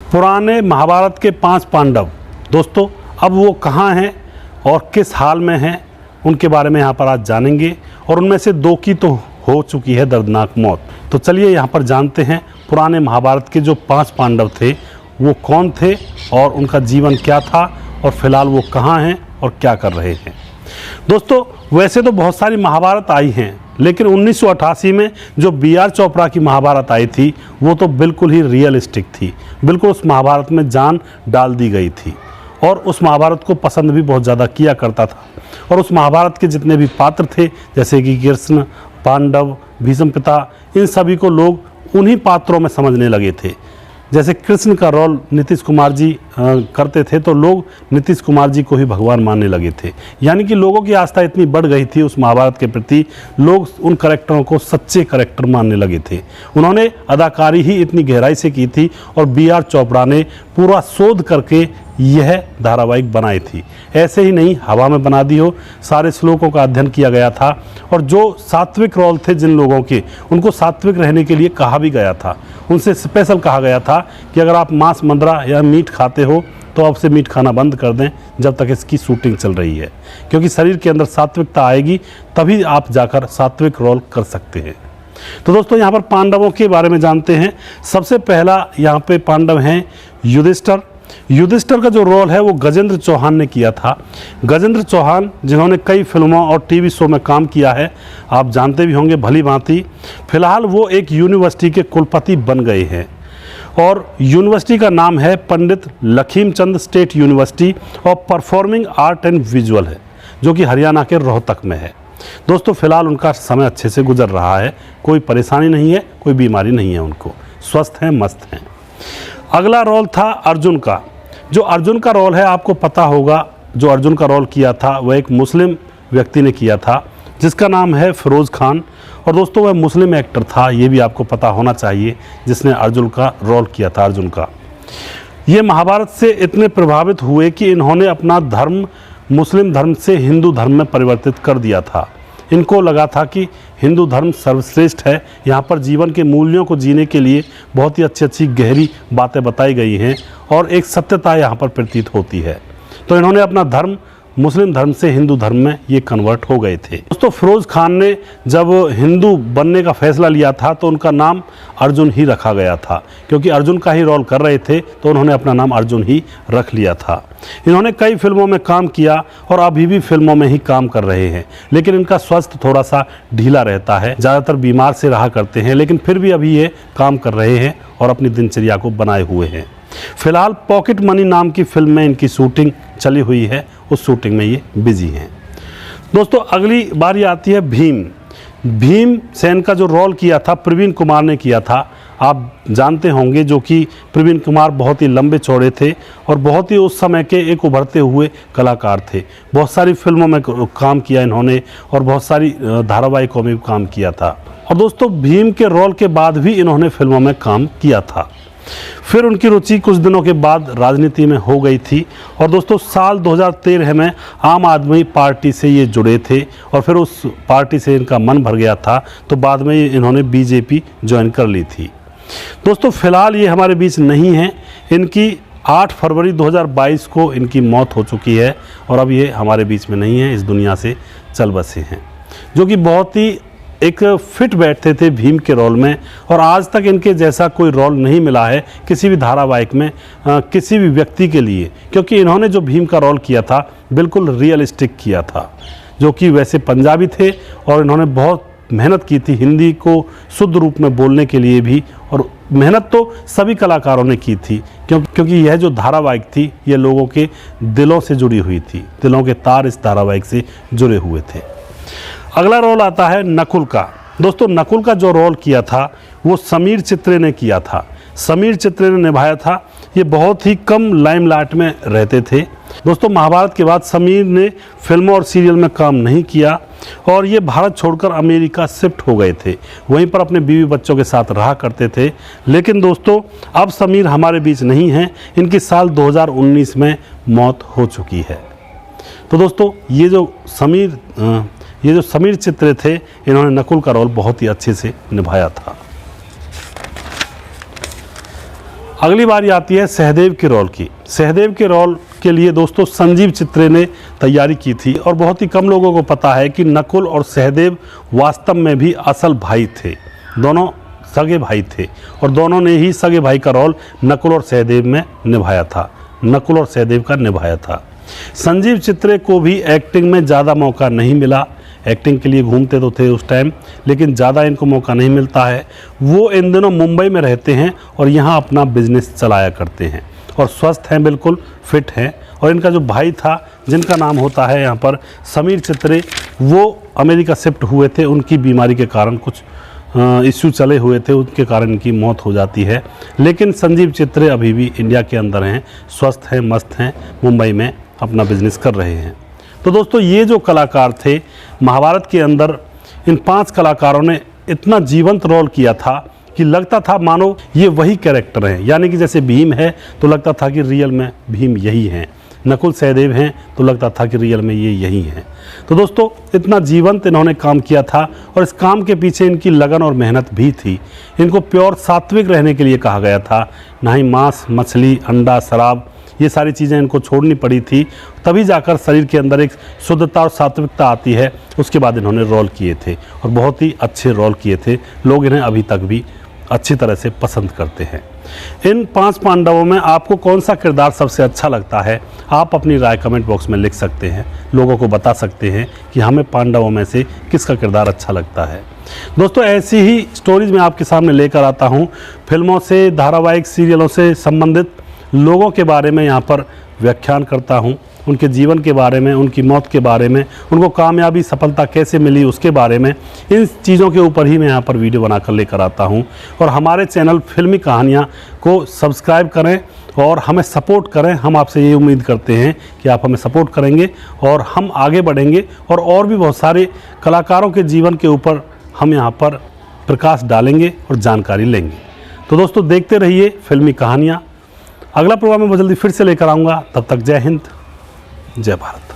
पुराने महाभारत के 5 पांडव दोस्तों अब वो कहाँ हैं और किस हाल में हैं, उनके बारे में यहाँ पर आज जानेंगे। और उनमें से 2 की तो हो चुकी है दर्दनाक मौत। तो चलिए यहाँ पर जानते हैं पुराने महाभारत के जो 5 पांडव थे वो कौन थे और उनका जीवन क्या था और फिलहाल वो कहाँ हैं और क्या कर रहे हैं। दोस्तों वैसे तो बहुत सारी महाभारत आई हैं, लेकिन 1988 में जो B.R. चोपड़ा की महाभारत आई थी वो तो बिल्कुल ही रियलिस्टिक थी। बिल्कुल उस महाभारत में जान डाल दी गई थी और उस महाभारत को पसंद भी बहुत ज़्यादा किया करता था। और उस महाभारत के जितने भी पात्र थे जैसे कि कृष्ण, पांडव, भीष्म पिता, इन सभी को लोग उन्हीं पात्रों में समझने लगे थे। जैसे कृष्ण का रोल नीतीश कुमार जी करते थे तो लोग नीतीश कुमार जी को ही भगवान मानने लगे थे। यानी कि लोगों की आस्था इतनी बढ़ गई थी उस महाभारत के प्रति, लोग उन कैरेक्टरों को सच्चे कैरेक्टर मानने लगे थे। उन्होंने अदाकारी ही इतनी गहराई से की थी और B.R. चोपड़ा ने पूरा शोध करके यह धारावाहिक बनाई थी। ऐसे ही नहीं हवा में बना दी हो, सारे श्लोकों का अध्ययन किया गया था। और जो सात्विक रोल थे जिन लोगों के, उनको सात्विक रहने के लिए कहा भी गया था। उनसे स्पेशल कहा गया था कि अगर आप मांस, मंद्रा या मीट खाते हो तो अब से मीट खाना बंद कर दें जब तक इसकी शूटिंग चल रही है, क्योंकि शरीर के अंदर सात्विकता आएगी तभी आप जाकर सात्विक रोल कर सकते हैं। तो दोस्तों यहाँ पर पांडवों के बारे में जानते हैं। सबसे पहला यहाँ पे पांडव हैं युधिष्ठिर। युधिष्ठिर का जो रोल है वो गजेंद्र चौहान ने किया था। गजेंद्र चौहान जिन्होंने कई फिल्मों और टीवी शो में काम किया है, आप जानते भी होंगे भली भांति। फिलहाल वो एक यूनिवर्सिटी के कुलपति बन गए हैं और यूनिवर्सिटी का नाम है Pandit Lakhmichand state university of performing art and visual है, जो कि हरियाणा के रोहतक में है। दोस्तों फिलहाल उनका समय अच्छे से गुजर रहा है, कोई परेशानी नहीं है, कोई बीमारी नहीं है, उनको स्वस्थ हैं, मस्त हैं। अगला रोल था अर्जुन का। जो अर्जुन का रोल है आपको पता होगा, जो अर्जुन का रोल किया था वह एक मुस्लिम व्यक्ति ने किया था जिसका नाम है फिरोज़ खान। और दोस्तों वह मुस्लिम एक्टर था, ये भी आपको पता होना चाहिए, जिसने अर्जुन का रोल किया था। अर्जुन का ये महाभारत से इतने प्रभावित हुए कि इन्होंने अपना धर्म मुस्लिम धर्म से हिंदू धर्म में परिवर्तित कर दिया था। इनको लगा था कि हिंदू धर्म सर्वश्रेष्ठ है, यहाँ पर जीवन के मूल्यों को जीने के लिए बहुत ही अच्छी अच्छी गहरी बातें बताई गई हैं और एक सत्यता यहाँ पर प्रतीत होती है। तो इन्होंने अपना धर्म मुस्लिम धर्म से हिंदू धर्म में ये कन्वर्ट हो गए थे। दोस्तों फिरोज़ खान ने जब हिंदू बनने का फैसला लिया था तो उनका नाम अर्जुन ही रखा गया था, क्योंकि अर्जुन का ही रोल कर रहे थे तो उन्होंने अपना नाम अर्जुन ही रख लिया था। इन्होंने कई फिल्मों में काम किया और अभी भी फिल्मों में ही काम कर रहे हैं, लेकिन इनका स्वास्थ्य थोड़ा सा ढीला रहता है, ज़्यादातर बीमार से रहा करते हैं, लेकिन फिर भी अभी ये काम कर रहे हैं और अपनी दिनचर्या को बनाए हुए हैं। फिलहाल पॉकेट मनी नाम की फिल्म में इनकी शूटिंग चली हुई है, उस शूटिंग में ये बिजी हैं। दोस्तों अगली बारी आती है भीमसेन का जो रोल किया था प्रवीण कुमार ने किया था। आप जानते होंगे जो कि प्रवीण कुमार बहुत ही लंबे चौड़े थे और बहुत ही उस समय के एक उभरते हुए कलाकार थे। बहुत सारी फिल्मों में काम किया इन्होंने और बहुत सारी धारावाहिकों में भी काम किया था। और दोस्तों भीम के रोल के बाद भी इन्होंने फिल्मों में काम किया था। फिर उनकी रुचि कुछ दिनों के बाद राजनीति में हो गई थी और दोस्तों साल 2013 में आम आदमी पार्टी से ये जुड़े थे और फिर उस पार्टी से इनका मन भर गया था तो बाद में इन्होंने बीजेपी ज्वाइन कर ली थी। दोस्तों फिलहाल ये हमारे बीच नहीं हैं। इनकी 8 फरवरी 2022 को इनकी मौत हो चुकी है और अब ये हमारे बीच में नहीं है, इस दुनिया से चल बसे हैं। जो कि बहुत ही एक फिट बैठते थे भीम के रोल में और आज तक इनके जैसा कोई रोल नहीं मिला है किसी भी धारावाहिक में किसी भी व्यक्ति के लिए, क्योंकि इन्होंने जो भीम का रोल किया था बिल्कुल रियलिस्टिक किया था। जो कि वैसे पंजाबी थे और इन्होंने बहुत मेहनत की थी हिंदी को शुद्ध रूप में बोलने के लिए भी, और मेहनत तो सभी कलाकारों ने की थी क्योंकि यह जो धारावाहिक थी ये लोगों के दिलों से जुड़ी हुई थी, दिलों के तार इस धारावाहिक से जुड़े हुए थे। अगला रोल आता है नकुल का। दोस्तों नकुल का जो रोल किया था वो समीर चित्रे ने किया था। समीर चित्रे ने निभाया था। ये बहुत ही कम लाइमलाइट में रहते थे। दोस्तों महाभारत के बाद समीर ने फिल्मों और सीरियल में काम नहीं किया और ये भारत छोड़कर अमेरिका शिफ्ट हो गए थे, वहीं पर अपने बीवी बच्चों के साथ रहा करते थे। लेकिन दोस्तों अब समीर हमारे बीच नहीं हैं, इनकी साल 2019 में मौत हो चुकी है। तो दोस्तों ये जो समीर चित्रे थे इन्होंने नकुल का रोल बहुत ही अच्छे से निभाया था। अगली बारी आती है सहदेव के रोल की। सहदेव के रोल के लिए दोस्तों संजीव चित्रे ने तैयारी की थी और बहुत ही कम लोगों को पता है कि नकुल और सहदेव वास्तव में भी असल भाई थे। दोनों सगे भाई थे और दोनों ने ही सगे भाई का रोल नकुल और सहदेव में निभाया था, नकुल और सहदेव का निभाया था। संजीव चित्रे को भी एक्टिंग में ज़्यादा मौका नहीं मिला। एक्टिंग के लिए घूमते तो थे उस टाइम, लेकिन ज़्यादा इनको मौका नहीं मिलता है। वो इन दिनों मुंबई में रहते हैं और यहाँ अपना बिजनेस चलाया करते हैं और स्वस्थ हैं, बिल्कुल फिट हैं। और इनका जो भाई था जिनका नाम होता है यहाँ पर समीर चित्रे, वो अमेरिका शिफ्ट हुए थे। उनकी बीमारी के कारण कुछ इश्यू चले हुए थे, उनके कारण इनकी मौत हो जाती है। लेकिन संजीव चित्रे अभी भी इंडिया के अंदर हैं, स्वस्थ हैं, मस्त हैं, मुंबई में अपना बिजनेस कर रहे हैं। तो दोस्तों ये जो कलाकार थे महाभारत के अंदर, इन 5 कलाकारों ने इतना जीवंत रोल किया था कि लगता था मानो ये वही कैरेक्टर हैं। यानी कि जैसे भीम है तो लगता था कि रियल में भीम यही हैं, नकुल सहदेव हैं तो लगता था कि रियल में ये यही हैं। तो दोस्तों इतना जीवंत इन्होंने काम किया था और इस काम के पीछे इनकी लगन और मेहनत भी थी। इनको प्योर सात्विक रहने के लिए कहा गया था, ना ही मांस, मछली, अंडा, शराब, ये सारी चीज़ें इनको छोड़नी पड़ी थी। तभी जाकर शरीर के अंदर एक शुद्धता और सात्विकता आती है। उसके बाद इन्होंने रोल किए थे और बहुत ही अच्छे रोल किए थे। लोग इन्हें अभी तक भी अच्छी तरह से पसंद करते हैं। इन 5 पांडवों में आपको कौन सा किरदार सबसे अच्छा लगता है? आप अपनी राय कमेंट बॉक्स में लिख सकते हैं, लोगों को बता सकते हैं कि हमें पांडवों में से किसका किरदार अच्छा लगता है। दोस्तों ऐसी ही स्टोरीज मैं आपके सामने लेकर आता हूँ। फिल्मों से, धारावाहिक, सीरियलों से संबंधित लोगों के बारे में यहाँ पर व्याख्यान करता हूँ, उनके जीवन के बारे में, उनकी मौत के बारे में, उनको कामयाबी, सफलता कैसे मिली उसके बारे में, इन चीज़ों के ऊपर ही मैं यहाँ पर वीडियो बनाकर लेकर आता हूँ। और हमारे चैनल फिल्मी कहानियाँ को सब्सक्राइब करें और हमें सपोर्ट करें। हम आपसे ये उम्मीद करते हैं कि आप हमें सपोर्ट करेंगे और हम आगे बढ़ेंगे और भी बहुत सारे कलाकारों के जीवन के ऊपर हम यहाँ पर प्रकाश डालेंगे और जानकारी लेंगे। तो दोस्तों देखते रहिए फिल्मी कहानियाँ। अगला प्रोग्राम मैं जल्दी फिर से लेकर आऊँगा। तब तक जय हिंद, जय भारत।